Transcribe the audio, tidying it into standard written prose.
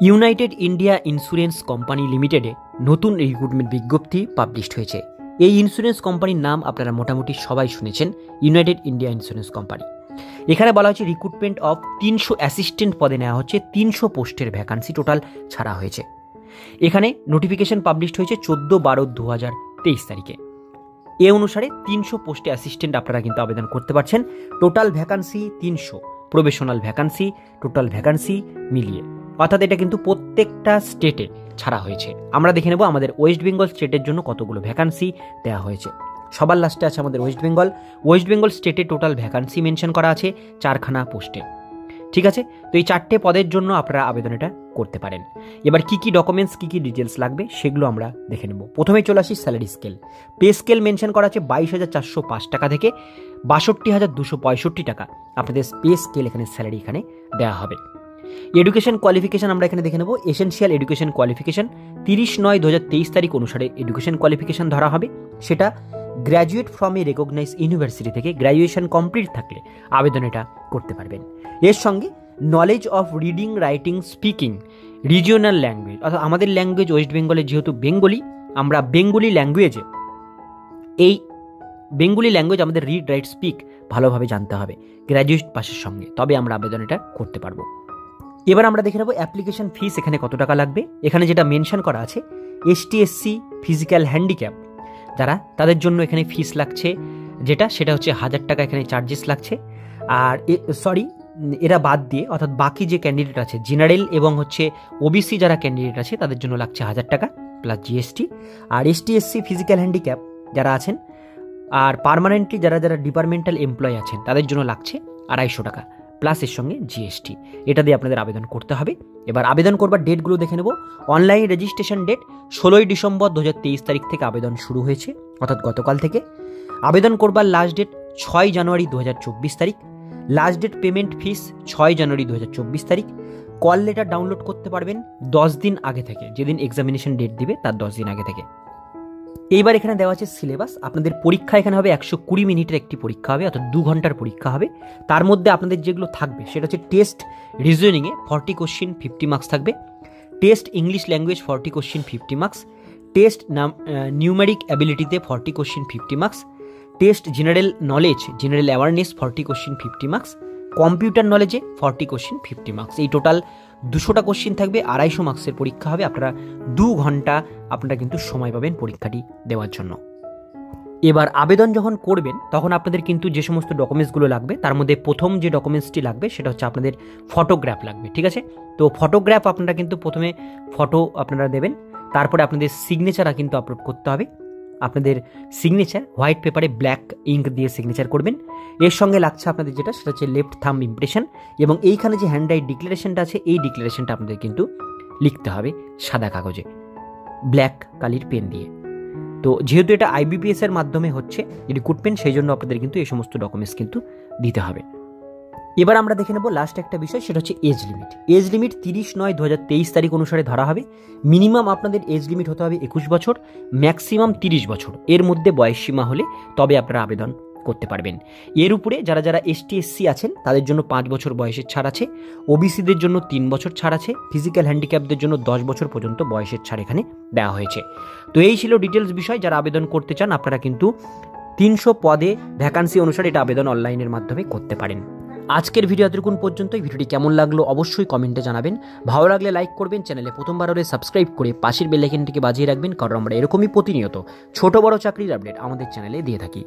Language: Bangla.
ইউনাইটেড ইন্ডিয়া ইন্স্যুরেন্স কোম্পানি লিমিটেডে নতুন রিক্রুটমেন্ট বিজ্ঞপ্তি পাবলিশড হয়েছে। এই ইন্স্যুরেন্স কোম্পানির নাম আপনারা মোটামুটি সবাই শুনেছেন, ইউনাইটেড ইন্ডিয়া ইন্স্যুরেন্স কোম্পানি। এখানে বলা হচ্ছে রিক্রুটমেন্ট অফ 300 অ্যাসিস্ট্যান্ট পদে নেওয়া হচ্ছে, 300 পোস্টের ভ্যাকান্সি টোটাল ছাড়া হয়েছে। এখানে নোটিফিকেশন পাবলিশড হয়েছে 14/12/2023 তারিখে। এ অনুসারে 300 পোস্টে অ্যাসিস্ট্যান্ট আপনারা কিন্তু আবেদন করতে পারছেন। Total vacancy 300, probational vacancy, total vacancy মিলিয়ে, অর্থাৎ এটা কিন্তু প্রত্যেকটা স্টেটে ছাড়া হয়েছে। আমরা দেখে নেব আমাদের ওয়েস্ট বেঙ্গল স্টেটের জন্য কতগুলো ভ্যাকান্সি দেওয়া হয়েছে। সবার লাস্টে আছে আমাদের ওয়েস্ট বেঙ্গল স্টেটে টোটাল ভ্যাকান্সি মেনশন করা আছে 4খানা পোস্টে। ঠিক আছে, তো এই 4টে পদের জন্য আপনারা আবেদন এটা করতে পারেন। এবার কি কি ডকুমেন্টস, কি কি ডিটেলস লাগবে সেগুলো আমরা দেখে নেব। প্রথমে চলে আসি salary scale. Pay scale mention করা আছে 22,405 টাকা থেকে 62,265 টাকা আপনাদের পে স্কেল, এখানে স্যালারি এখানে দেওয়া হবে। এডুকেশন কোয়ালিফিকেশন আমরা এখানে দেখে নেব। এসেনশিয়াল এডুকেশন কোয়ালিফিকেশন 30/9/2023 তারিখ অনুসারে এডুকেশন কোয়ালিফিকেশন ধরা হবে। সেটা graduate from a recognise university থেকে গ্র্যাজুয়েশন কমপ্লিট থাকলে আবেদন এটা করতে পারবেন। এর সঙ্গে knowledge of reading, writing, speaking regional language, অর্থাৎ আমাদের ল্যাঙ্গুয়েজ ওয়েস্ট বেঙ্গলে যেহেতু বেঙ্গলি, আমরা বেঙ্গলি ল্যাঙ্গুয়েজে, এই বেঙ্গলি ল্যাঙ্গুয়েজ আমাদের রিড, রাইট, স্পিক ভালোভাবে জানতে হবে গ্র্যাজুয়েট পাসের সঙ্গে, তবে আমরা আবেদন এটা করতে পারবো। এবার আমরা দেখে নেব অ্যাপ্লিকেশন ফিস এখানে কত টাকা লাগবে। এখানে যেটা মেনশন করা আছে, ST SC ফিজিক্যাল হ্যান্ডিক্যাপ যারা, তাদের জন্য এখানে ফিস লাগছে সেটা হচ্ছে 1000 টাকা এখানে চার্জেস লাগছে। আর এরা বাদ দিয়ে, অর্থাৎ বাকি যে ক্যান্ডিডেট আছে জেনারেল এবং হচ্ছে OBC যারা ক্যান্ডিডেট আছে তাদের জন্য লাগছে 1000 টাকা প্লাস GST। আর ST SC ফিজিক্যাল হ্যান্ডিক্যাপ যারা আছেন আর পার্মানেন্টলি যারা ডিপার্টমেন্টাল এমপ্লয় আছেন তাদের জন্য লাগছে 250 টাকা প্লাস এর সঙ্গে GST। এটা দিয়ে আপনাদের আবেদন করতে হবে। এবার আবেদন করবার ডেটগুলো দেখে নেব। অনলাইন রেজিস্ট্রেশন ডেট 16 ডিসেম্বর 2023 তারিখ থেকে আবেদন শুরু হয়েছে, অর্থাৎ গতকাল থেকে। আবেদন করবার লাস্ট ডেট 6 জানুয়ারি 2024 তারিখ। লাস্ট ডেট পেমেন্ট ফিস 6 জানুয়ারি 2024 তারিখ। কল লেটার ডাউনলোড করতে পারবেন 10 দিন আগে থেকে, যেদিন এক্সামিনেশন ডেট দিবে তার 10 দিন আগে থেকে। এইবার এখানে দেওয়া আছে সিলেবাস। আপনাদের পরীক্ষা এখানে হবে 120 মিনিটের একটি পরীক্ষা হবে, অর্থাৎ 2 ঘন্টার পরীক্ষা হবে। তার মধ্যে আপনাদের যেগুলো থাকবে সেটা হচ্ছে টেস্ট রিজনিংয়ে 40 কোশ্চিন 50 মার্কস থাকবে, test English language 40 question 50 marks, test numeric অ্যাবিলিটিতে 40 question 50 marks, test general knowledge, general awareness 40 question 50 marks, computer নলেজে 40 কোশ্চিন 50 মার্কস। এই টোটাল 200টা কোশ্চিন থাকবে, 250 মার্কসের পরীক্ষা হবে। আপনারা 2 ঘন্টা আপনারা কিন্তু সময় পাবেন পরীক্ষাটি দেওয়ার জন্য। এবার আবেদন যখন করবেন তখন আপনাদের কিন্তু যে সমস্ত ডকুমেন্টসগুলো লাগবে তার মধ্যে প্রথম যে ডকুমেন্টসটি লাগবে সেটা হচ্ছে আপনাদের ফটোগ্রাফ লাগবে। ঠিক আছে, তো ফটোগ্রাফ আপনারা কিন্তু প্রথমে ফটো আপনারা দেবেন, তারপরে আপনাদের সিগনেচার কিন্তু আপলোড করতে হবে। আপনাদের সিগনেচার হোয়াইট পেপারে ব্ল্যাক ইঙ্ক দিয়ে সিগনেচার করবেন। এর সঙ্গে লাগছে আপনাদের সেটা হচ্ছে লেফট থাম্ব ইমপ্রেশন, এবং এইখানে যে হ্যান্ড রাইট ডিক্লারেশনটা আছে এই ডিক্লারেশনটা আপনাদের কিন্তু লিখতে হবে সাদা কাগজে ব্ল্যাক কালির পেন দিয়ে। তো যেহেতু এটা IBPS এর মাধ্যমে হচ্ছে রিক্রুটমেন্ট, সেই জন্য আপনাদের কিন্তু এই সমস্ত ডকুমেন্টস কিন্তু দিতে হবে। এবার আমরা দেখে নেব লাস্ট একটা বিষয়, সেটা হচ্ছে এজ লিমিট। এজ লিমিট 30/9/2023 তারিখ অনুসারে ধরা হবে। মিনিমাম আপনাদের এজ লিমিট হতে হবে 21 বছর, ম্যাক্সিমাম 30 বছর। এর মধ্যে বয়স সীমা হলে তবে আপনারা আবেদন করতে পারবেন। এর উপরে যারা ST SC আছেন তাদের জন্য 5 বছর বয়সের ছাড় আছে, OBCদের জন্য 3 বছর ছাড় আছে, ফিজিক্যাল হ্যান্ডিক্যাপদের জন্য 10 বছর পর্যন্ত বয়সের ছাড় এখানে দেওয়া হয়েছে। তো এই ছিল ডিটেলস বিষয়। যারা আবেদন করতে চান আপনারা কিন্তু 300 পদে ভ্যাকান্সি অনুসারে এটা আবেদন অনলাইনের মাধ্যমে করতে পারেন। আজকের ভিডিও এতক্ষণ পর্যন্ত। এই ভিডিওটি কেমন লাগলো অবশ্যই কমেন্টে জানাবেন। ভালো লাগলে লাইক করবেন, চ্যানেলে প্রথমবার হলে সাবস্ক্রাইব করে পাশের বেল আইকনটিকে বাজিয়ে রাখবেন, কারণ আমরা এরকমই প্রতিনিয়ত ছোট বড় চাকরির আপডেট আমাদের চ্যানেলে দিয়ে থাকি।